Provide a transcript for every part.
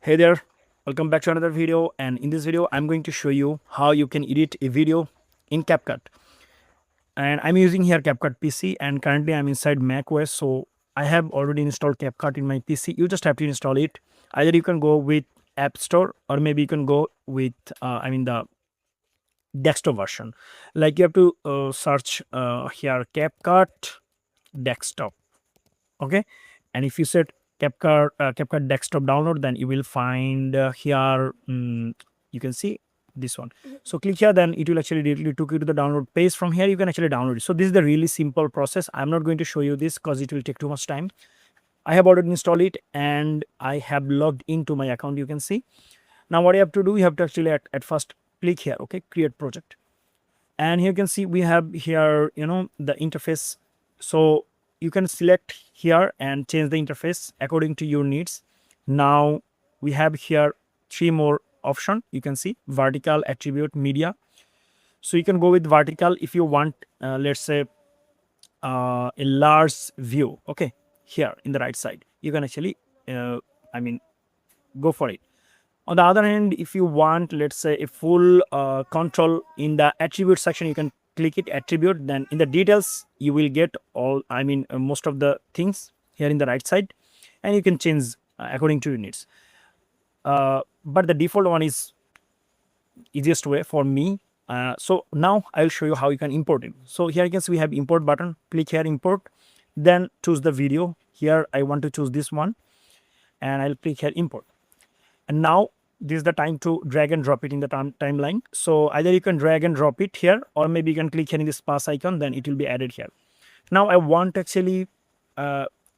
Hey there, welcome back to another video, and in this video I'm going to show you how you can edit a video in CapCut. And I'm using here CapCut PC, and currently I'm inside macOS, so I have already installed CapCut in my PC. You just have to install it. Either you can go with App Store, or maybe you can go with the desktop version. Like you have to search here CapCut desktop, okay? And if you set CapCut desktop download, then you will find here you can see this one. So click here, then it will actually directly took you to the download page. From here you can actually download it. So this is the really simple process. I'm not going to show you this because it will take too much time. I have already installed it and I have logged into my account. You can see. Now what you have to do, you have to actually at first click here, okay, create project. And here you can see we have here the interface. So you can select here and change the interface according to your needs. Now we have here three more option. You can see vertical, attribute, media. So you can go with vertical if you want let's say a large view, okay. Here in the right side you can actually go for it. On the other hand, if you want, let's say, a full control in the attribute section, you can click it attribute. Then in the details, you will get all, most of the things here in the right side, and you can change according to your needs. But the default one is easiest way for me. So now I'll show you how you can import it. So here you can see we have import button. Click here import, then choose the video. Here I want to choose this one, and I'll click here import. And now this is the time to drag and drop it in the timeline. So either you can drag and drop it here, or maybe you can click here in this pass icon, then it will be added here. Now I want to actually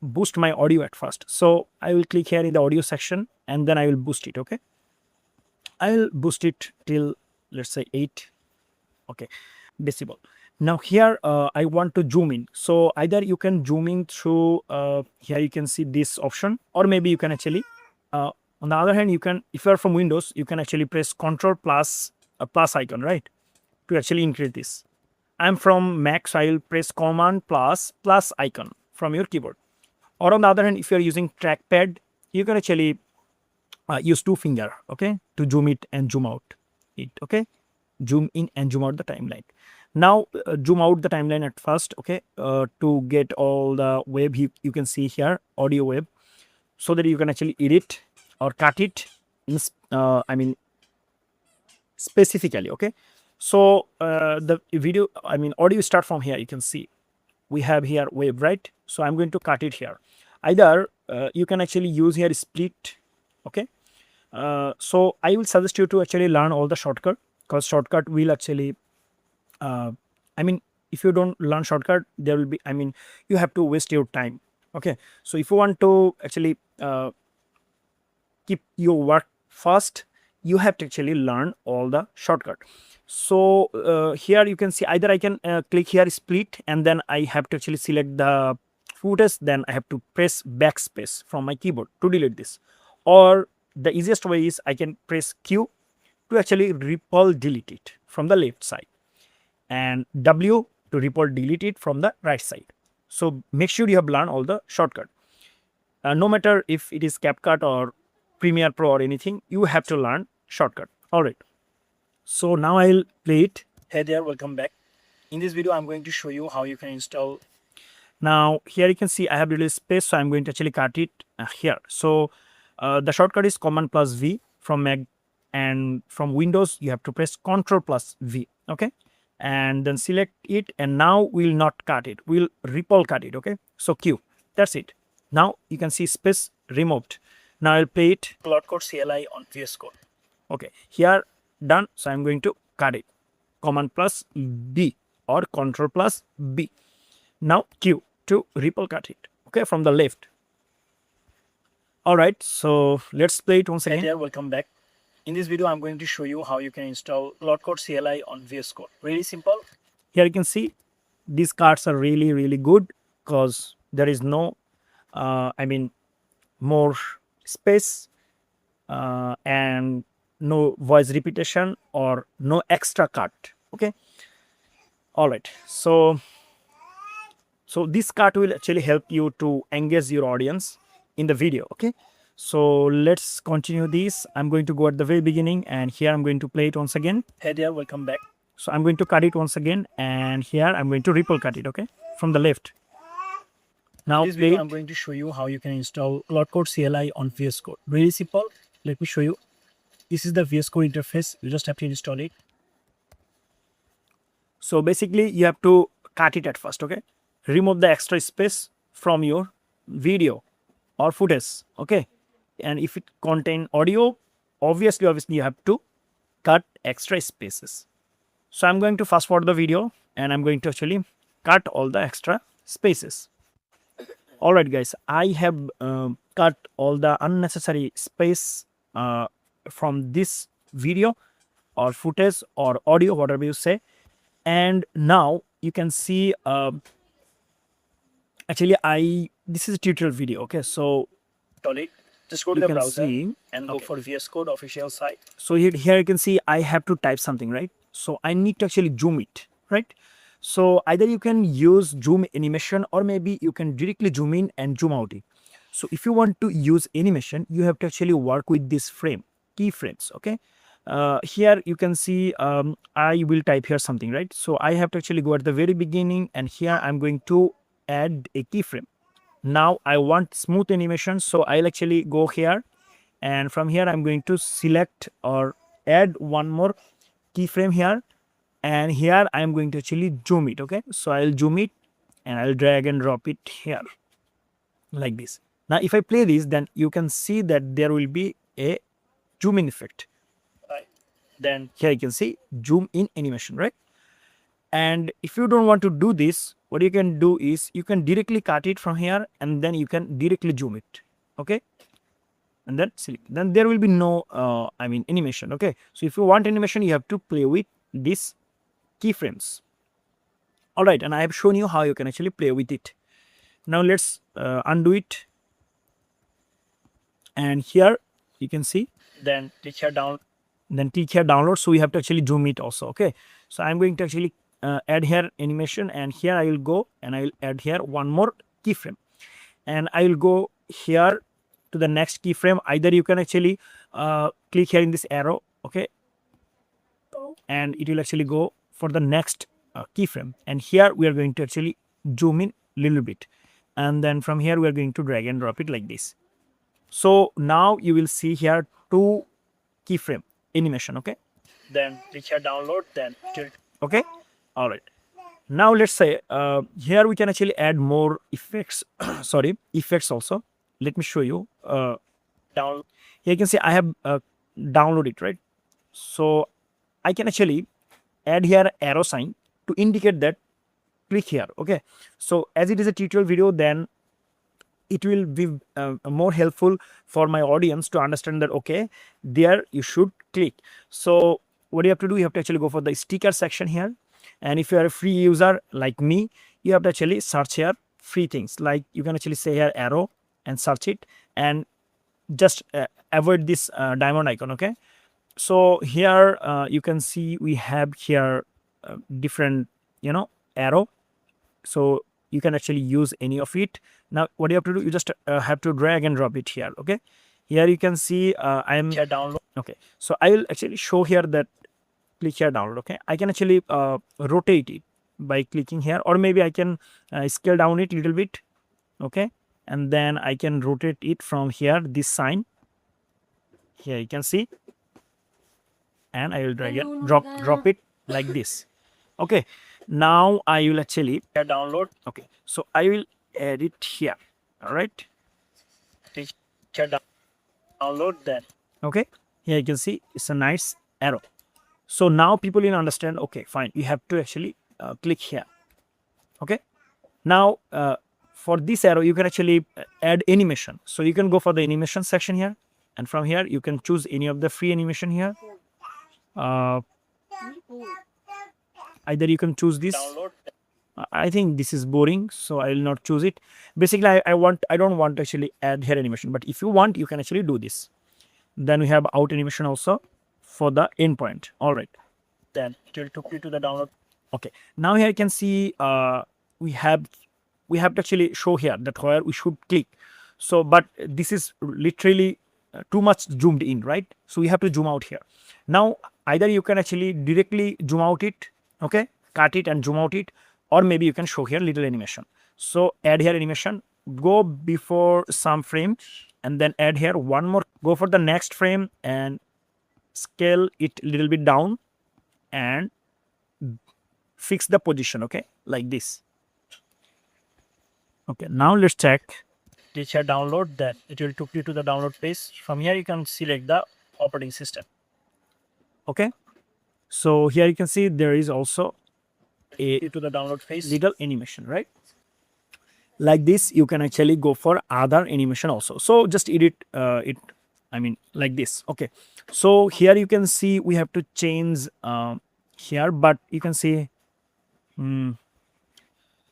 boost my audio at first. So I will click here in the audio section, and then I will boost it, okay. I will boost it till, let's say, 8, okay, decibel. Now here I want to zoom in. So either you can zoom in through here you can see this option, or maybe you can actually on the other hand, you can, if you are from Windows, you can actually press Control plus a plus icon, right, to actually increase this. I'm from Mac, so I will press Command plus plus icon from your keyboard. Or on the other hand, if you are using trackpad, you can actually use two finger, okay, to zoom it and zoom out it, okay, zoom in and zoom out the timeline. Now zoom out the timeline at first, okay, to get all the wave you can see here, audio wave, so that you can actually edit or cut it in, specifically, okay. So the video, audio start from here. You can see we have here wave, right? So I'm going to cut it here. Either you can actually use here split, okay. So I will suggest you to actually learn all the shortcut, because shortcut will actually if you don't learn shortcut, there will be, you have to waste your time, okay. So if you want to actually keep your work fast, you have to actually learn all the shortcut. So here you can see either I can click here split, and then I have to actually select the footage, then I have to press backspace from my keyboard to delete this. Or the easiest way is I can press Q to actually repel delete it from the left side, and W to repel delete it from the right side. So make sure you have learned all the shortcut. No matter if it is CapCut or Premiere Pro or anything, you have to learn shortcut. All right. So now I'll play it. Hey there, welcome back. In this video, I'm going to show you how you can install. Now here you can see I have little space, so I'm going to actually cut it here. So the shortcut is Command plus V from Mac, and from Windows you have to press Control plus V, okay, and then select it. And now we'll not cut it, we'll repel cut it, okay. So Q, that's it. Now you can see space removed. Now I'll play it. Cloud Code CLI on VS Code. Okay, here done. So I'm going to cut it. Command plus B or Control plus B. Now Q to repel cut it. Okay, from the left. All right, so let's play it once again. Hey there, welcome back. In this video, I'm going to show you how you can install Cloud Code CLI on VS Code. Really simple. Here you can see these cards are really good, because there is no more space and no voice repetition or no extra cut, okay. All right, so this cut will actually help you to engage your audience in the video, okay. So let's continue this. I'm going to go at the very beginning, and here I'm going to play it once again. Hey there, welcome back. So I'm going to cut it once again, and here I'm going to ripple cut it, okay, from the left. Now, in this video, I'm going to show you how you can install Cloud Code CLI on VS Code. Really simple. Let me show you. This is the VS Code interface. You just have to install it. So basically, you have to cut it at first, okay? Remove the extra space from your video or footage, okay? And if it contain audio, obviously you have to cut extra spaces. So I'm going to fast forward the video, and I'm going to actually cut all the extra spaces. All right, guys, I have cut all the unnecessary space from this video or footage or audio, whatever you say. And now you can see, actually, this is a tutorial video, okay? So just go to the browser and go for VS Code official site. So here you can see I have to type something, right? So I need to actually zoom it, right? So either you can use zoom animation, or maybe you can directly zoom in and zoom out it. So if you want to use animation, you have to actually work with this frame, keyframes, okay? Here you can see I will type here something, right? So I have to actually go at the very beginning, and here I'm going to add a keyframe. Now I want smooth animation, so I'll actually go here, and from here I'm going to select or add one more keyframe here, and here I'm going to actually zoom it, okay? So I'll zoom it and I'll drag and drop it here like this. Now if I play this, then you can see that there will be a zoom in effect. Right. Then here you can see zoom in animation, right? And if you don't want to do this, what you can do is you can directly cut it from here, and then you can directly zoom it, okay? And then select. Then there will be no animation, okay? So if you want animation, you have to play with these keyframes. All right, and I have shown you how you can actually play with it. Now let's undo it, and here you can see, then click here download. So we have to actually zoom it also, okay? So I'm going to actually add here animation, and here I will go and I will add here one more keyframe, and I will go here to the next keyframe. Either you can actually click here in this arrow, okay, and it will actually go for the next keyframe, and here we are going to actually zoom in a little bit, and then from here we are going to drag and drop it like this. So now you will see here two keyframe animation, okay? Then click here download, then tilt, okay? All right. Now let's say here we can actually add more effects sorry, effects also. Let me show you. Down here you can see I have downloaded it, right? So I can actually add here arrow sign to indicate that click here, okay? So as it is a tutorial video, then it will be more helpful for my audience to understand that, okay, there you should click. So what you have to do, you have to actually go for the sticker section here, and if you are a free user like me, you have to actually search here free things. Like you can actually say here arrow and search it, and just avoid this diamond icon, okay? So here you can see we have here different arrow, so you can actually use any of it. Now what you have to do, you just have to drag and drop it here, okay? Here you can see I am here download, okay? So I will actually show here that click here download, okay? I can actually rotate it by clicking here, or maybe I can scale down it a little bit, okay? And then I can rotate it from here, this sign here you can see, and I will drag it, drop it like this, okay? Now I will actually download, okay? So I will add it here, all right? Click here download, then okay, here you can see it's a nice arrow. So now people will understand, okay, fine, you have to actually click here, okay? Now for this arrow you can actually add animation, so you can go for the animation section here, and from here you can choose any of the free animation here. Either you can choose this. I think this is boring, so I will not choose it. Basically I don't want to actually add here animation, but if you want, you can actually do this. Then we have out animation also for the endpoint. All right, then it will took you to the download. Okay, now here you can see we have to actually show here that where we should click. So but this is literally too much zoomed in, right? So we have to zoom out here. Now either you can actually directly zoom out it, okay, cut it and zoom out it, or maybe you can show here little animation. So add here animation, go before some frame, and then add here one more, go for the next frame and scale it a little bit down and fix the position, okay, like this. Okay, now let's check. Click here download, that it will take you to the download page. From here you can select the operating system. Okay, so here you can see there is also a to the download phase little animation, right? Like this you can actually go for other animation also. So just edit it, I mean like this. Okay, so here you can see we have to change here, but you can see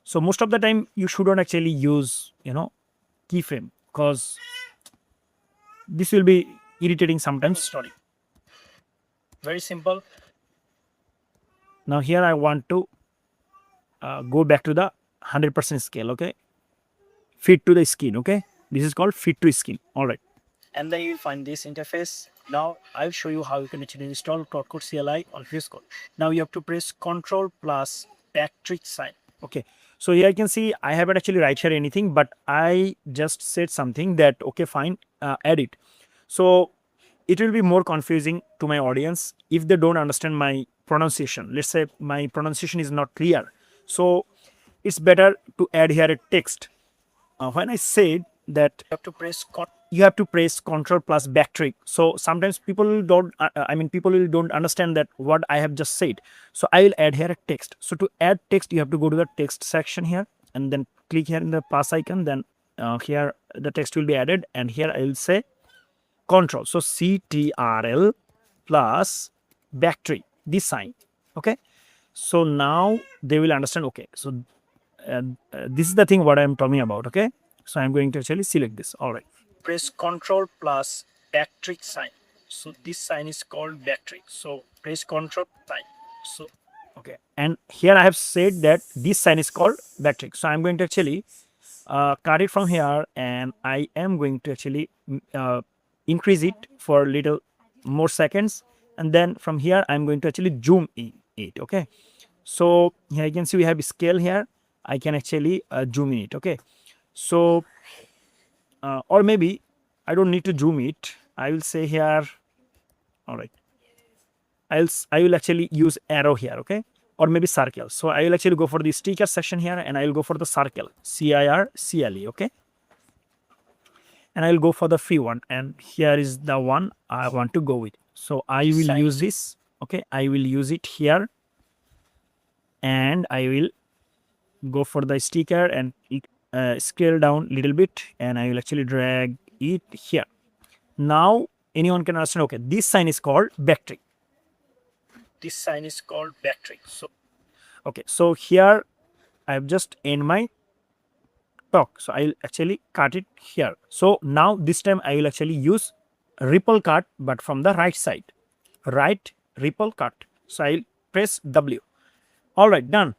so most of the time you shouldn't actually use, you know, keyframe, because this will be irritating sometimes. Sorry, very simple. Now here I want to go back to the 100% scale, okay, fit to the skin, okay, this is called fit to skin. All right, and then you will find this interface. Now I'll show you how you can actually install Cloud CLI on Visual Code. Now you have to press Ctrl plus backtrack sign. Okay, so here I can see I haven't actually write here anything, but I just said something that okay fine, add it. So it will be more confusing to my audience if they don't understand my pronunciation. Let's say my pronunciation is not clear, so it's better to add here a text. When I said that you have to press Ctrl plus backtrack, so sometimes people don't people don't understand that what I have just said. So I will add here a text. So to add text you have to go to the text section here and then click here in the plus icon, then here the text will be added, and here I will say control, so CTRL plus backtrack, this sign. Okay, so now they will understand. Okay, so this is the thing what I am talking about. Okay, so I'm going to actually select this. All right, press Ctrl plus backtrack sign. So this sign is called backtrack. So press Ctrl sign. So okay, and here I have said that this sign is called backtrack. So I'm going to actually cut it from here, and I am going to actually increase it for a little more seconds, and then from here I'm going to actually zoom in it. Okay, so here you can see we have scale here. I can actually zoom in it. Okay, so or maybe I don't need to zoom it. I will say here, all right, I will actually use arrow here. Okay, or maybe circle. So I will actually go for the sticker section here, and I will go for the circle, CIRCLE. Okay, and I will go for the free one, and here is the one I want to go with. So I will use this. Okay, I will use it here, and I will go for the sticker and scale down a little bit, and I will actually drag it here. Now anyone can understand. Okay, this sign is called backtrack. This sign is called backtrack. So okay, so here I have just end my talk, so I'll actually cut it here. So now this time I will actually use ripple cut, but from the right side, right ripple cut. So I'll press W. All right, done.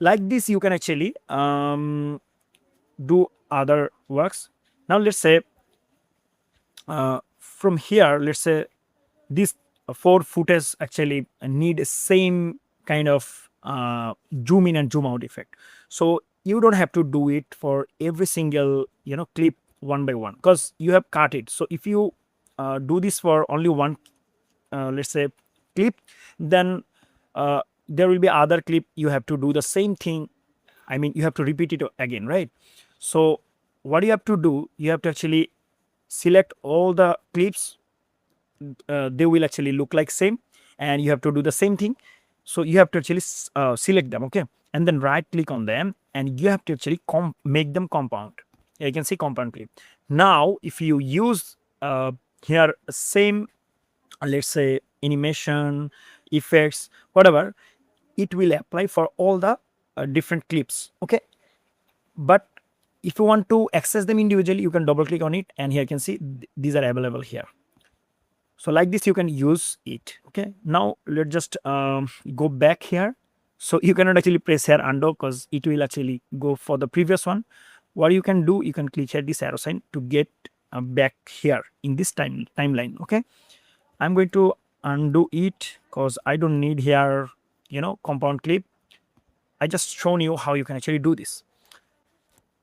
Like this you can actually do other works. Now let's say from here, let's say these four footage actually need same kind of zoom in and zoom out effect. So you don't have to do it for every single, you know, clip one by one, because you have cut it. So if you do this for only one let's say clip, then there will be other clip you have to do the same thing. I mean, you have to repeat it again, right? So what you have to do, you have to actually select all the clips. They will actually look like same, and you have to do the same thing. So you have to actually select them, okay, and then right click on them, and you have to actually make them compound. You can see compound clip. Now if you use here same, let's say animation, effects, whatever, it will apply for all the different clips. Okay, but if you want to access them individually, you can double click on it, and here you can see these are available here. So like this you can use it. Okay, now let's just go back here. So you cannot actually press here undo, because it will actually go for the previous one. what you can do, you can click here this arrow sign to get back here in this timeline. Okay, I'm going to undo it because I don't need here, compound clip. I just shown you how you can actually do this.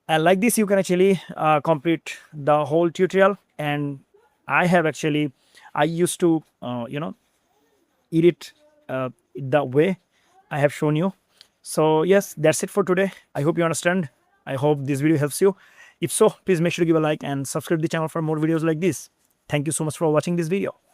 And like this, you can actually complete the whole tutorial. And I used to, edit the way I have shown you. So yes, that's it for today. I hope you understand. I hope this video helps you. If so, please make sure to give a like and subscribe to the channel for more videos like this. Thank you so much for watching this video.